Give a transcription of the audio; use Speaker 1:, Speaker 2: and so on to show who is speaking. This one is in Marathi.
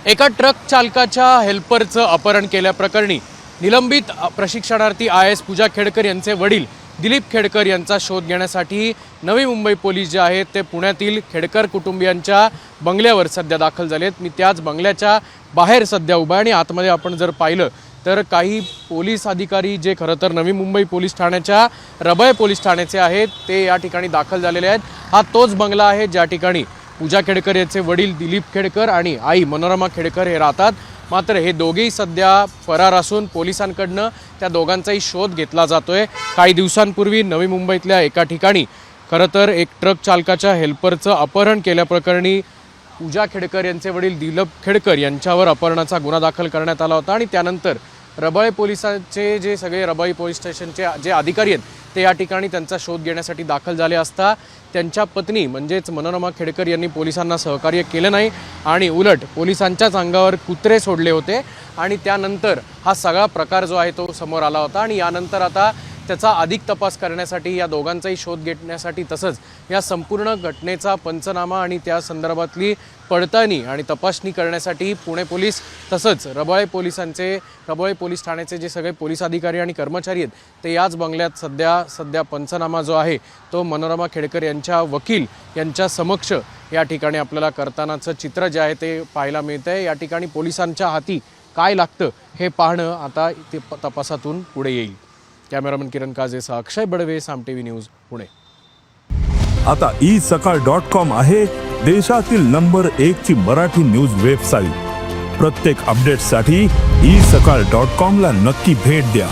Speaker 1: एका ट्रक चालकाच्या हेल्परचं अपहरण केल्याप्रकरणी निलंबित प्रशिक्षणार्थी IAS पूजा खेडकर यांचे वडील दिलीप खेडकर यांचा शोध घेण्यासाठी नवी मुंबई पोलीस जे आहेत ते पुण्यातील खेडकर कुटुंबियांच्या बंगल्यावर सध्या दाखल झालेत। मी त्याच बंगल्याच्या बाहेर सध्या उभा आहे आणि आतमध्ये आपण जर पाहिलं तर काही पोलीस अधिकारी जे खरं तर नवी मुंबई पोलीस ठाण्याच्या रबाळे पोलीस ठाण्याचे आहेत ते या ठिकाणी दाखल झालेले आहेत। हा तोच बंगला आहे ज्या ठिकाणी पूजा खेडकर यांचे वडील दिलीप खेडकर आणि आई मनोरमा खेडकर हे राहतात। मात्र हे दोघेही सध्या फरार असून पोलिसांकडनं त्या दोघांचाही शोध घेतला जातोय। काही दिवसांपूर्वी नवी मुंबईतल्या एका ठिकाणी खरं तर एक ट्रक चालकाच्या हेल्परचं अपहरण केल्याप्रकरणी पूजा खेडकर यांचे वडील दिलीप खेडकर यांच्यावर अपहरणाचा गुन्हा दाखल करण्यात आला होता आणि त्यानंतर रबाळे पोलिसांचे जे सगळे रबाळे पोलीस स्टेशनचे जे अधिकारी आहेत ते या ठिकाणी त्यांचा शोध घेण्यासाठी दाखल झाले असता त्यांच्या पत्नी म्हणजेच मनोरमा खेडकर यांनी पोलिसांना सहकार्य केलं नाही आणि उलट पोलिसांच्याच अंगावर कुत्रे सोडले होते आणि त्यानंतर हा सगळा प्रकार जो आहे तो समोर आला होता आणि यानंतर आता त्याचा अधिक तपास करण्यासाठी या दोघांचाही शोध घेण्यासाठी तसंच या संपूर्ण घटनेचा पंचनामा आणि त्या संदर्भातली पडताळणी आणि तपासणी करण्यासाठी पुणे पोलीस तसंच रबाळे पोलीस ठाण्याचे जे सगळे पोलीस अधिकारी आणि कर्मचारी आहेत ते याच बंगल्यात सध्या पंचनामा जो आहे तो मनोरमा खेडकर यांच्या वकील यांच्या समक्ष या ठिकाणी आपल्याला करतानाचं चित्र जे आहे ते पाहायला मिळतंय। या ठिकाणी पोलिसांच्या हाती काय लागतं हे पाहणं आता ते तपासातून पुढे येईल। कॅमेरामन किरण काजेसह अक्षय बडवे, साम टीव्ही न्यूज, पुणे।
Speaker 2: आता isakal.com आहे देशातील नंबर 1 ची मराठी न्यूज वेबसाईट। प्रत्येक अपडेटसाठी isakal.com ला नक्की भेट द्या।